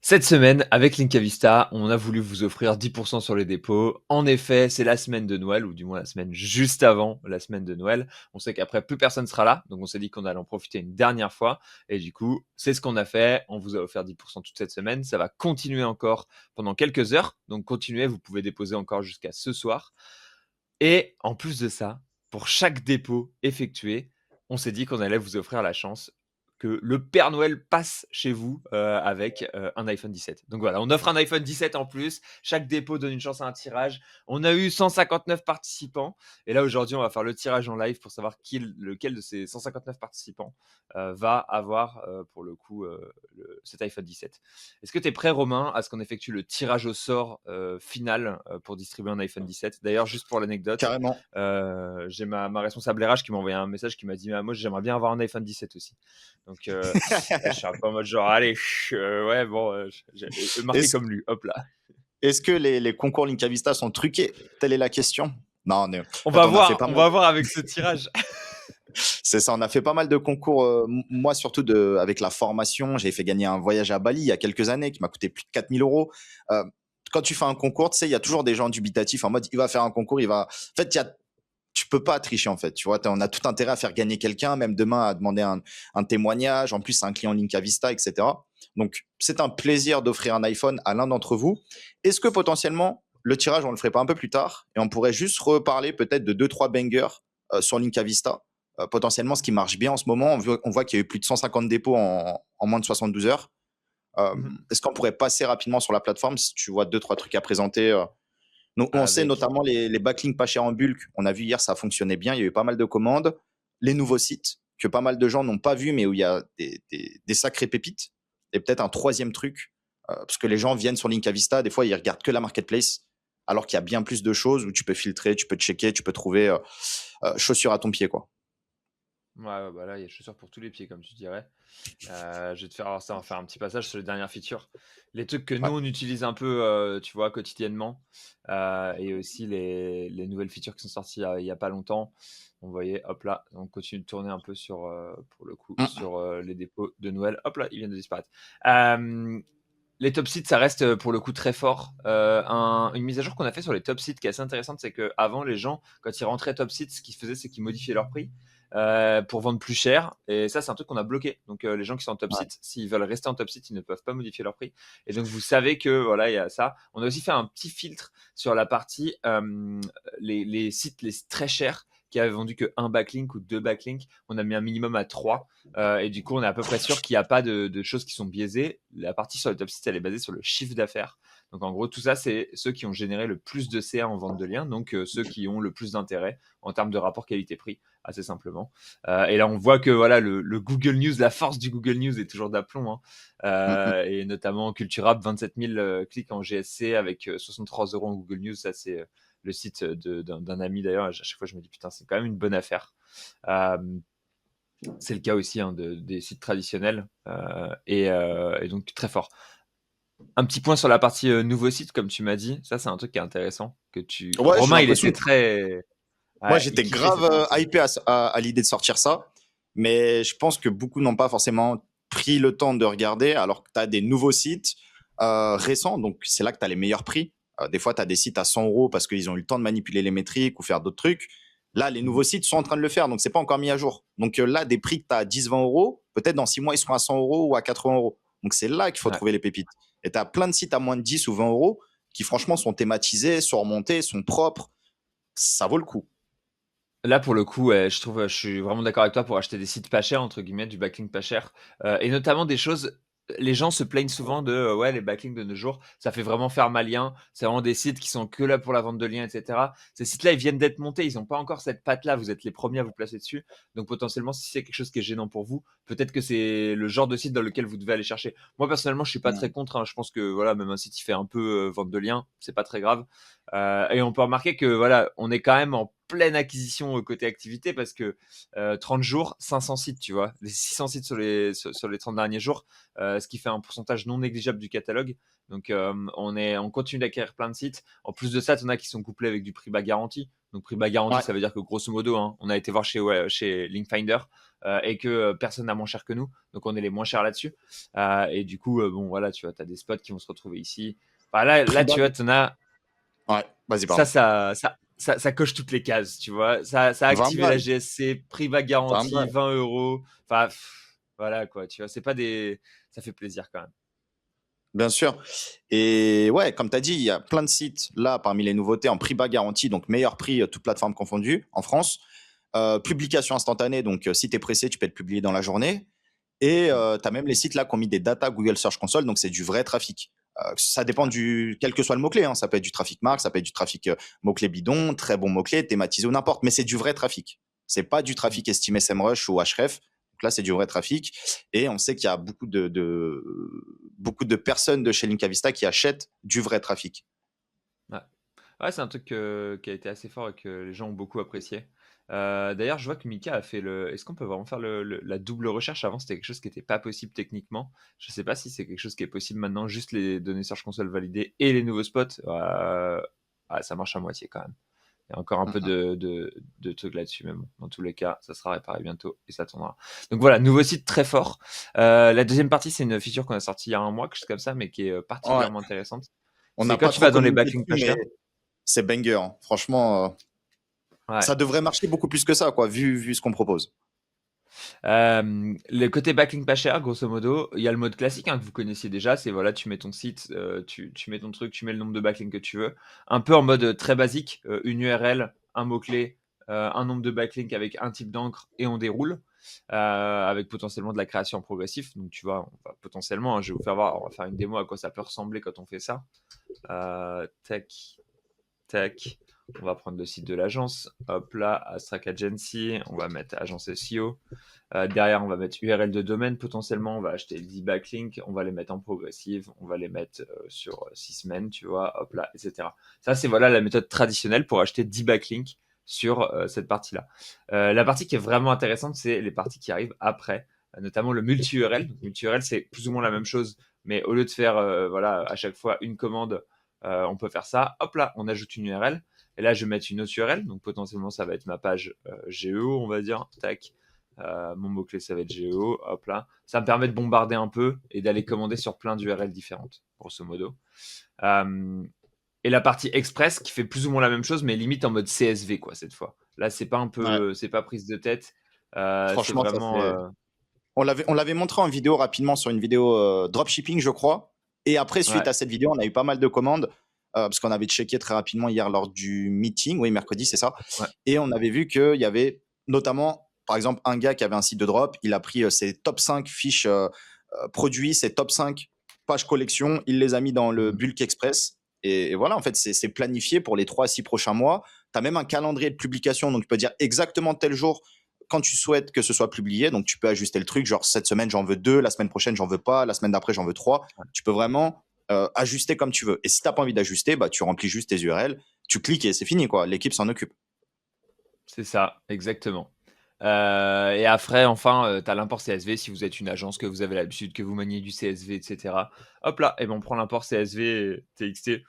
Cette semaine, avec Linkavista, on a voulu vous offrir 10% sur les dépôts. En effet, c'est la semaine de Noël, ou du moins la semaine juste avant la semaine de Noël. On sait qu'après, plus personne sera là, donc on s'est dit qu'on allait en profiter une dernière fois. Et du coup, c'est ce qu'on a fait. On vous a offert 10% toute cette semaine. Ça va continuer encore pendant quelques heures. Donc continuez, vous pouvez déposer encore jusqu'à ce soir. Et en plus de ça, pour chaque dépôt effectué, on s'est dit qu'on allait vous offrir la chance que le Père Noël passe chez vous avec un iPhone 17. Donc voilà, on offre un iPhone 17 en plus. Chaque dépôt donne une chance à un tirage. On a eu 159 participants. Et là, aujourd'hui, on va faire le tirage en live pour savoir lequel de ces 159 participants va avoir, pour le coup, cet iPhone 17. Est-ce que tu es prêt, Romain, à ce qu'on effectue le tirage au sort final pour distribuer un iPhone 17? D'ailleurs, juste pour l'anecdote, Carrément. j'ai ma responsable RH qui m'a envoyé un message qui m'a dit: moi, j'aimerais bien avoir un iPhone 17 aussi. Donc, je suis un peu en mode genre, allez, ouais, bon, j'ai marqué Est-ce, comme lui, hop là. est-ce que les concours Linkavista sont truqués? Telle est la question. Non, en On fait, va on a fait voir, pas on mal. va voir avec ce tirage. C'est ça, on a fait pas mal de concours. Moi, surtout avec la formation, j'ai fait gagner un voyage à Bali il y a quelques années qui m'a coûté plus de 4 000 euros. Euh, Quand tu fais un concours, tu sais, il y a toujours des gens dubitatifs en mode il va faire un concours, il va. En fait, tu peux pas tricher en fait. Tu vois, on a tout intérêt à faire gagner quelqu'un, même demain à demander un témoignage. En plus, c'est un client Linkavista, etc. Donc, c'est un plaisir d'offrir un iPhone à l'un d'entre vous. Est-ce que potentiellement, le tirage, on le ferait pas un peu plus tard et on pourrait juste reparler peut-être de 2-3 bangers sur Linkavista. Potentiellement, ce qui marche bien en ce moment, on voit qu'il y a eu plus de 150 dépôts en moins de 72 heures. Mhm. Est-ce qu'on pourrait passer rapidement sur la plateforme si tu vois 2-3 trucs à présenter nous, on sait Avec. notamment les backlinks pas chers en bulk. On a vu hier, ça fonctionnait bien. Il y a eu pas mal de commandes. Les nouveaux sites que pas mal de gens n'ont pas vu, mais où il y a des sacrées pépites. Et peut-être un troisième truc, parce que les gens viennent sur Linkavista, des fois, ils regardent que la marketplace, alors qu'il y a bien plus de choses où tu peux filtrer, tu peux checker, tu peux trouver chaussures à ton pied, quoi. Ouais, bah là, il y a chaussures pour tous les pieds, comme tu dirais. Je vais te faire alors ça, on va faire un petit passage sur les dernières features. Les trucs que nous, Ouais. on utilise un peu, tu vois, quotidiennement. Et aussi les nouvelles features qui sont sorties il y a pas longtemps. On voyait, hop là, on continue de tourner un peu sur, pour le coup, Mm. sur les dépôts de Noël. Hop là, ils viennent de disparaître. Euh, les top sites, ça reste pour le coup très fort. Une mise à jour qu'on a fait sur les top sites qui est assez intéressante, c'est qu'avant, les gens, quand ils rentraient top sites, ce qu'ils faisaient, c'est qu'ils modifiaient leur prix pour vendre plus cher. Et ça, c'est un truc qu'on a bloqué. Donc, les gens qui sont en top Ouais. site, s'ils veulent rester en top site, ils ne peuvent pas modifier leur prix. Et donc, vous savez que voilà, il y a ça. On a aussi fait un petit filtre sur la partie les sites les très chers qui avaient vendu que un backlink ou deux backlinks. On a mis un minimum à 3. Et du coup, on est à peu près sûr qu'il n'y a pas de choses qui sont biaisées. La partie sur le top site, elle est basée sur le chiffre d'affaires. Donc, en gros, tout ça, c'est ceux qui ont généré le plus de CA en vente de liens, donc ceux qui ont le plus d'intérêt en termes de rapport qualité-prix, assez simplement. Et là, on voit que voilà, le Google News, la force du Google News est toujours d'aplomb. Hein. Mm, mm. Et notamment Culturab, 27 000 clics en GSC avec 63 euros en Google News. Ça, c'est le site d'un ami d'ailleurs. À chaque fois, je me dis, putain, c'est quand même une bonne affaire. Euh, c'est le cas aussi hein, des sites traditionnels et donc très fort. Un petit point sur la partie nouveau site, comme tu m'as dit, ça c'est un truc qui est intéressant. Ouais, j'ai Romain, il l'impression était que très. moi, Ouais, il j'étais kiffait grave cette partie. hypé à l'idée de sortir ça, mais je pense que beaucoup n'ont pas forcément pris le temps de regarder, alors que tu as des nouveaux sites récents, donc c'est là que tu as les meilleurs prix. Des fois, tu as des sites à 100 euros parce qu'ils ont eu le temps de manipuler les métriques ou faire d'autres trucs. Là, les nouveaux Mhm. sites sont en train de le faire, donc c'est pas encore mis à jour. Donc là, des prix que tu as à 10-20 euros, peut-être dans 6 mois, ils seront à 100 euros ou à 80 euros. Donc c'est là qu'il faut Ouais. trouver les pépites. Et tu as plein de sites à moins de 10 ou 20 euros qui, franchement, sont thématisés, sont remontés, sont propres. Ça vaut le coup. Là, pour le coup, ouais, je trouve, je suis vraiment d'accord avec toi pour acheter des sites pas chers, entre guillemets, du backlink pas cher. Et notamment des choses. Les gens se plaignent souvent de ouais, les backlinks de nos jours, ça fait vraiment faire malien. C'est vraiment des sites qui sont que là pour la vente de liens, etc. Ces sites-là, ils viennent d'être montés, ils n'ont pas encore cette patte-là. Vous êtes les premiers à vous placer dessus. Donc potentiellement, si c'est quelque chose qui est gênant pour vous, peut-être que c'est le genre de site dans lequel vous devez aller chercher. Moi, personnellement, je suis pas très contre. Hein. Je pense que voilà, même un site qui fait un peu vente de liens, c'est pas très grave. Et on peut remarquer que voilà, on est quand même en pleine acquisition côté activité parce que 30 jours, 500 sites, tu vois, les 600 sites sur les 30 derniers jours, ce qui fait un pourcentage non négligeable du catalogue. Donc on continue d'acquérir plein de sites. En plus de ça, tu en as qui sont couplés avec du prix bas garanti. Donc prix bas garanti, Ouais. ça veut dire que grosso modo, hein, on a été voir chez Linkfinder et que personne n'a moins cher que nous. Donc on est les moins chers là-dessus. Et du coup, bon voilà, tu vois, tu as des spots qui vont se retrouver ici. Enfin, là Prix bas. tu vois, tu en as Ouais, vas-y, ça, pardon. ça coche toutes les cases, tu vois. Ça a 20 activé la balles. GSC, prix bas 20 garanti, balles. 20 euros. Enfin, voilà quoi, tu vois, c'est pas des. Ça fait plaisir quand même. Bien sûr. Et ouais, comme tu as dit, il y a plein de sites là parmi les nouveautés en prix bas garanti, donc meilleur prix, toute plateforme confondue en France. Publication instantanée, donc si tu es pressé, tu peux être publié dans la journée. Et Mm. tu as même les sites là qui ont mis des data Google Search Console, donc c'est du vrai trafic. Ça dépend Ouais. quel que soit le mot-clé, hein. Ça peut être du trafic marque, ça peut être du trafic mot-clé bidon, très bon mot-clé, thématisé ou n'importe, mais c'est du vrai trafic. C'est pas du Mm. trafic estimé SEMrush ou Ahref. Donc là, c'est du vrai trafic. Et on sait qu'il y a beaucoup de personnes de chez Linkavista qui achètent du vrai trafic. Ouais. Ouais, c'est un truc qui a été assez fort et que les gens ont beaucoup apprécié. D'ailleurs, je vois que Mika a fait le. Est-ce qu'on peut vraiment faire la double recherche? Avant, c'était quelque chose qui n'était pas possible techniquement. Je sais pas si c'est quelque chose qui est possible maintenant, juste les données Search Console validées et les nouveaux spots. Ça marche à moitié quand même. Il y a encore un peu de trucs là-dessus, mais bon, dans tous les cas, ça sera réparé bientôt et ça tournera. Donc voilà, nouveau site très fort. La deuxième partie, c'est une feature qu'on a sortie il y a un mois, quelque chose comme ça, mais qui est Ouais. particulièrement intéressante. On C'est n'a quand pas tu trop vas dans les communiqué backlinks dessus, pas mais chers. c'est banger, hein. Franchement, Ouais. ça devrait marcher beaucoup plus que ça, quoi, vu ce qu'on propose. Le côté backlink pas cher, grosso modo, il y a le mode classique hein, que vous connaissiez déjà, c'est voilà, tu mets ton site, tu mets ton truc, tu mets le nombre de backlinks que tu veux. Un peu en mode très basique, une URL, un mot-clé, un nombre de backlinks avec un type d'encre et on déroule, avec potentiellement de la création progressive. Donc tu vois, potentiellement, hein, je vais vous faire voir, on va faire une démo à quoi ça peut ressembler quand on fait ça. Tac, tac. On va prendre le site de l'agence. Hop là, Astrac Agency. On va mettre agence SEO. Derrière, on va mettre URL de domaine potentiellement. On va acheter 10 backlinks. On va les mettre en progressive. On va les mettre sur 6 semaines, tu vois. Hop là, etc. Ça, c'est voilà la méthode traditionnelle pour acheter 10 backlinks sur cette partie-là. La partie qui est vraiment intéressante, c'est les parties qui arrivent après, notamment le multi-URL. Multi-URL, c'est plus ou moins la même chose, mais au lieu de faire voilà, à chaque fois une commande, on peut faire ça. Hop là, on ajoute une URL. Et là, je vais mettre une autre URL. Donc, potentiellement, ça va être ma page GEO, on va dire. Tac. Mon mot-clé, ça va être GEO. Hop là. Ça me permet de bombarder un peu et d'aller commander sur plein d'URL différentes, grosso modo. Et la partie Express qui fait plus ou moins la même chose, mais limite en mode CSV, quoi, cette fois. Là, Ouais. c'est pas prise de tête. C'est Franchement, ça vraiment. fait. On l'avait montré en vidéo rapidement sur une vidéo dropshipping, je crois. Et après, suite Ouais, à cette vidéo, on a eu pas mal de commandes parce qu'on avait checké très rapidement hier lors du meeting. Oui, mercredi, c'est ça. ouais. Et on avait vu qu'il y avait notamment, par exemple, un gars qui avait un site de drop. Il a pris ses top 5 fiches produits, ses top 5 pages collection. Il les a mis dans le Mhm. Bulk Express. Et voilà, en fait, c'est planifié pour les 3 à 6 prochains mois. Tu as même un calendrier de publication. Donc, tu peux dire exactement tel jour quand tu souhaites que ce soit publié, donc tu peux ajuster le truc, genre cette semaine j'en veux 2, la semaine prochaine j'en veux pas, la semaine d'après j'en veux 3. Tu peux vraiment ajuster comme tu veux. Et si tu n'as pas envie d'ajuster, bah, tu remplis juste tes URL, tu cliques et c'est fini, quoi. L'équipe s'en occupe. C'est ça, exactement. Et après, enfin, tu as l'import CSV si vous êtes une agence, que vous avez l'habitude, que vous maniez du CSV, etc. Hop là, et ben on prend l'import CSV TXT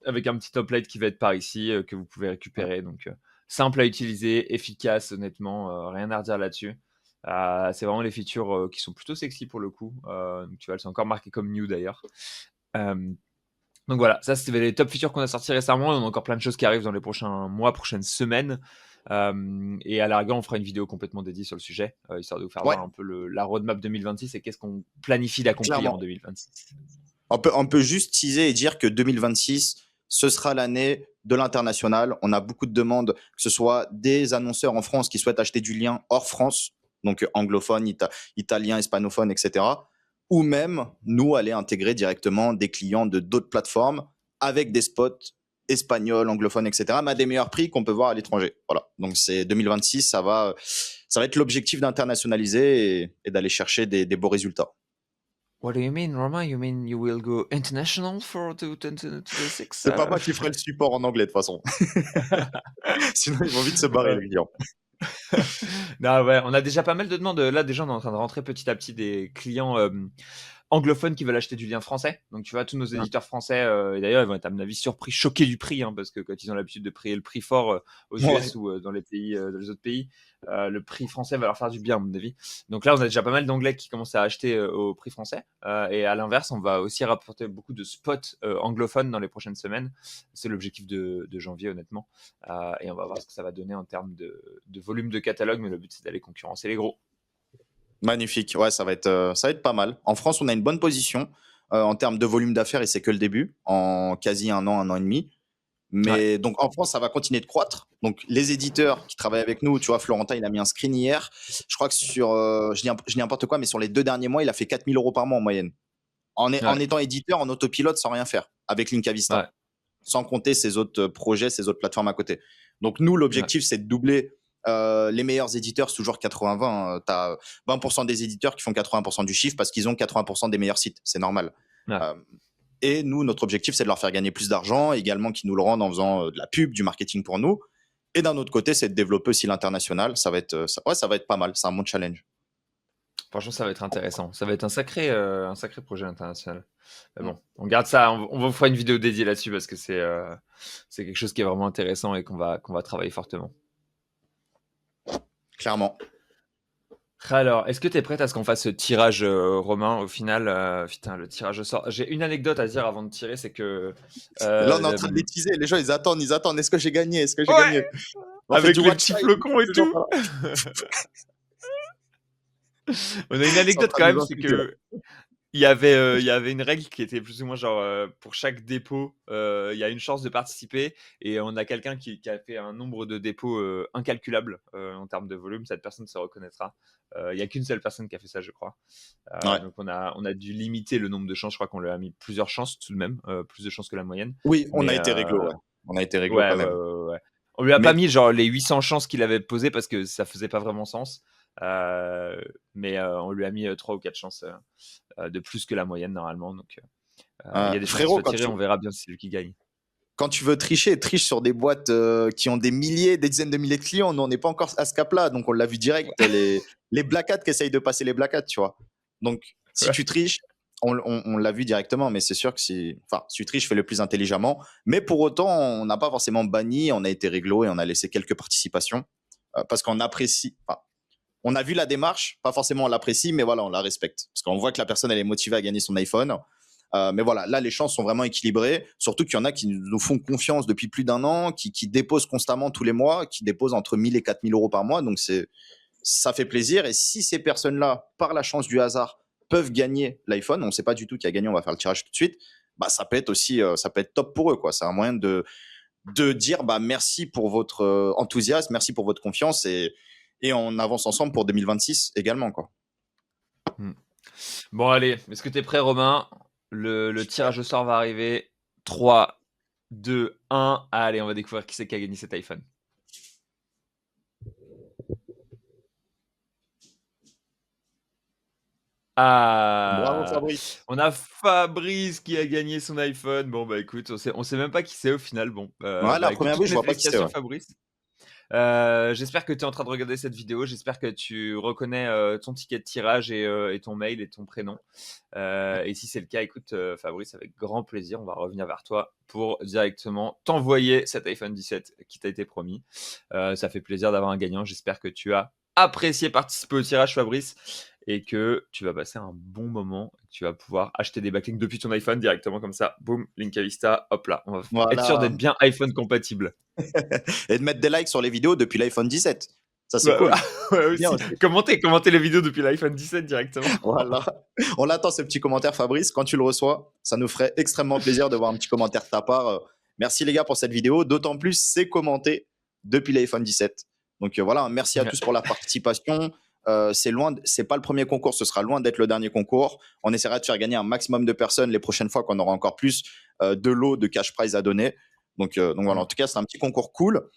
avec un petit template qui va être par ici, que vous pouvez récupérer. Donc, simple à utiliser, efficace, honnêtement, rien à redire là-dessus. C'est vraiment les features qui sont plutôt sexy pour le coup. Donc, tu vois, elles sont encore marquées comme new d'ailleurs. Euh, donc voilà, ça c'était les top features qu'on a sortis récemment. Et on a encore plein de choses qui arrivent dans les prochains mois, prochaines semaines. Et à la rigueur, on fera une vidéo complètement dédiée sur le sujet, histoire de vous faire Ouais, voir un peu la roadmap 2026 et qu'est-ce qu'on planifie d'accomplir en clairement. 2026. On peut juste teaser et dire que 2026, ce sera l'année de l'international. On a beaucoup de demandes, que ce soit des annonceurs en France qui souhaitent acheter du lien hors France, donc anglophone, italien, hispanophone, etc. Ou même, nous, aller intégrer directement des clients de d'autres plateformes avec des spots espagnols, anglophones, etc., mais à des meilleurs prix qu'on peut voir à l'étranger. Voilà. Donc, c'est 2026, ça va être l'objectif d'internationaliser et d'aller chercher des beaux résultats. What do you mean, Roma? You mean you will go international for 2026? C'est pas moi qui ferai le support en anglais de toute façon. Sinon, ils vont vite se barrer, Ouais. les clients. Non, ouais, on a déjà pas mal de demandes. Là, déjà, on est en train de rentrer petit à petit des clients anglophones qui veulent acheter du lien français. Donc, tu vois, tous nos éditeurs français, et d'ailleurs, ils vont être, à mon avis, surpris, choqués du prix, hein, parce que quand ils ont l'habitude de payer le prix fort aux Ouais. US ou dans dans les autres pays, le prix français va leur faire du bien, à mon avis. Donc là, on a déjà pas mal d'anglais qui commencent à acheter au prix français. Et à l'inverse, on va aussi rapporter beaucoup de spots anglophones dans les prochaines semaines. C'est l'objectif de janvier, honnêtement. Et on va voir ce que ça va donner en termes de volume de catalogue, mais le but, c'est d'aller concurrencer les gros. Magnifique. Ouais, ça va être pas mal. En France, on a une bonne position en termes de volume d'affaires et c'est que le début, en quasi un an et demi. Ouais, Mais donc en France, ça va continuer de croître. Donc les éditeurs qui travaillent avec nous, tu vois, Florentin, il a mis un screen hier. Je crois que sur, je dis n'importe quoi, mais sur les 2 derniers mois, il a fait 4 000 € par mois en moyenne. En ouais, étant éditeur, en autopilote, sans rien faire, avec ouais, Linkavista. Sans compter ses autres projets, ses autres plateformes à côté. Donc nous, ouais, l'objectif, c'est de doubler les meilleurs éditeurs, c'est toujours 80-20. Tu as 20% des éditeurs qui font 80% du chiffre parce qu'ils ont 80% des meilleurs sites. C'est normal. ouais. Euh, et nous, notre objectif, c'est de leur faire gagner plus d'argent, également qu'ils nous le rendent en faisant de la pub, du marketing pour nous. Et d'un autre côté, c'est de développer aussi l'international. Ça va être, ça va être pas mal. C'est un bon challenge. Franchement, ça va être intéressant. Ça va être un sacré projet international. Mais bon, on garde ça. On vous fera une vidéo dédiée là-dessus parce que c'est quelque chose qui est vraiment intéressant et qu'on va travailler fortement. Clairement. Alors, est-ce que tu es prête à ce qu'on fasse ce tirage, Romain, au final putain, le tirage au sort. J'ai une anecdote à dire avant de tirer, c'est que Là, on est en euh, train de les teaser. Les gens, ils attendent, ils attendent. Est-ce que j'ai gagné? Est-ce que j'ai ouais, gagné? On fait avec du les watch petits time. flocons et Toujours tout. pas là. On a une Ils sont en anecdote train quand de même, nous c'est insulter là. que il y avait une règle qui était plus ou moins genre pour chaque dépôt, il y a une chance de participer et on a quelqu'un qui a fait un nombre de dépôts incalculable en termes de volume. Cette personne se reconnaîtra. Il y a qu'une seule personne qui a fait ça, je crois. Ouais. Donc on a dû limiter le nombre de chances. Je crois qu'on lui a mis plusieurs chances tout de même, plus de chances que la moyenne. Oui, on a Mais été réglo, ouais. On a été réglo ouais, quand ouais, même. ouais, ouais, ouais. On lui a pas Mais mis genre les 800 chances qu'il avait posées parce que ça faisait pas vraiment sens. Mais on lui a mis 3 ou 4 chances de plus que la moyenne normalement. Donc il y a des chances qu'il frérot, soit tiré, on verra bien si c'est lui qui gagne. quand tu veux tricher, triche sur des boîtes qui ont des milliers, des dizaines de milliers de clients. Nous, on n'est pas encore à ce cap-là. Donc, on l'a vu direct, les Black Hat qui essayent de passer les Black Hat, tu vois. Donc, si Ouais. tu triches, on l'a vu directement, mais c'est sûr que enfin, si tu triches, fais le plus intelligemment. Mais pour autant, on n'a pas forcément banni, on a été réglo et on a laissé quelques participations parce qu'on apprécie. Enfin, on a vu la démarche, pas forcément on l'apprécie, mais voilà, on la respecte. Parce qu'on voit que la personne, elle est motivée à gagner son iPhone. Mais voilà, là, les chances sont vraiment équilibrées. Surtout qu'il y en a qui nous font confiance depuis plus d'un an, qui déposent constamment tous les mois, qui déposent entre 1 000 et 4 000 € par mois. Donc, ça fait plaisir. Et si ces personnes-là, par la chance du hasard, peuvent gagner l'iPhone, on ne sait pas du tout qui a gagné, on va faire le tirage tout de suite, bah, ça peut être aussi ça peut être top pour eux, quoi. C'est un moyen de dire bah, merci pour votre enthousiasme, merci pour votre confiance et on avance ensemble pour 2026 également, quoi. Hmm. Bon, allez, est-ce que tu es prêt, Romain? Le tirage au sort va arriver. 3, 2, 1. Allez, on va découvrir qui c'est qui a gagné cet iPhone. Bravo Ah, Fabrice. on a Fabrice qui a gagné son iPhone. Bon, bah écoute, on sait même pas qui c'est au final. Bon, Ouais, bah la écoute, première vue, toutes je mes vois pas qui c'est. félicitations, Ouais. Fabrice. J'espère que tu es en train de regarder cette vidéo. J'espère que tu reconnais ton ticket de tirage et ton mail et ton prénom. Et si c'est le cas, écoute, Fabrice, avec grand plaisir, on va revenir vers toi pour directement t'envoyer cet iPhone 17 qui t'a été promis. Ça fait plaisir d'avoir un gagnant. J'espère que tu as apprécié participer au tirage, Fabrice, et que tu vas passer un bon moment. Tu vas pouvoir acheter des backlinks depuis ton iPhone directement comme ça. Boum, Linkavista, hop là. On va être sûr Voilà. d'être bien iPhone compatible. Et de mettre des likes sur les vidéos depuis l'iPhone 17. Ça, c'est Ouais, ouais, cool. ouais, Bien aussi. aussi. Commentez les vidéos depuis l'iPhone 17 directement. Voilà. On l'attend, ce petit commentaire, Fabrice. Quand tu le reçois, ça nous ferait extrêmement plaisir de voir un petit commentaire de ta part. Merci les gars pour cette vidéo. D'autant plus, c'est commenté depuis l'iPhone 17. Donc voilà, merci à tous pour la participation. C'est pas le premier concours, ce sera loin d'être le dernier concours. On essaiera de faire gagner un maximum de personnes les prochaines fois qu'on aura encore plus de lots de cash prize à donner. Donc voilà, en tout cas, c'est un petit concours cool.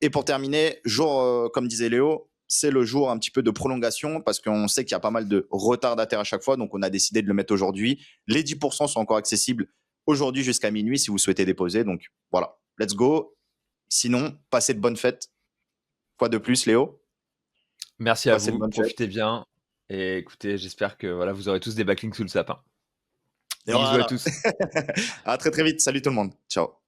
Et pour terminer, jour, comme disait Léo, c'est le jour un petit peu de prolongation parce qu'on sait qu'il y a pas mal de retardataires à chaque fois. Donc, on a décidé de le mettre aujourd'hui. Les 10% sont encore accessibles aujourd'hui jusqu'à minuit si vous souhaitez déposer. Donc, voilà, let's go. Sinon, passez de bonnes fêtes. Quoi de plus, Léo? Merci à Passez de vous, bonnes fêtes. profitez bien et écoutez, j'espère que voilà, vous aurez tous des backlinks sous le sapin. Et Bisous à voilà. tous. À très très vite. Salut tout le monde. Ciao.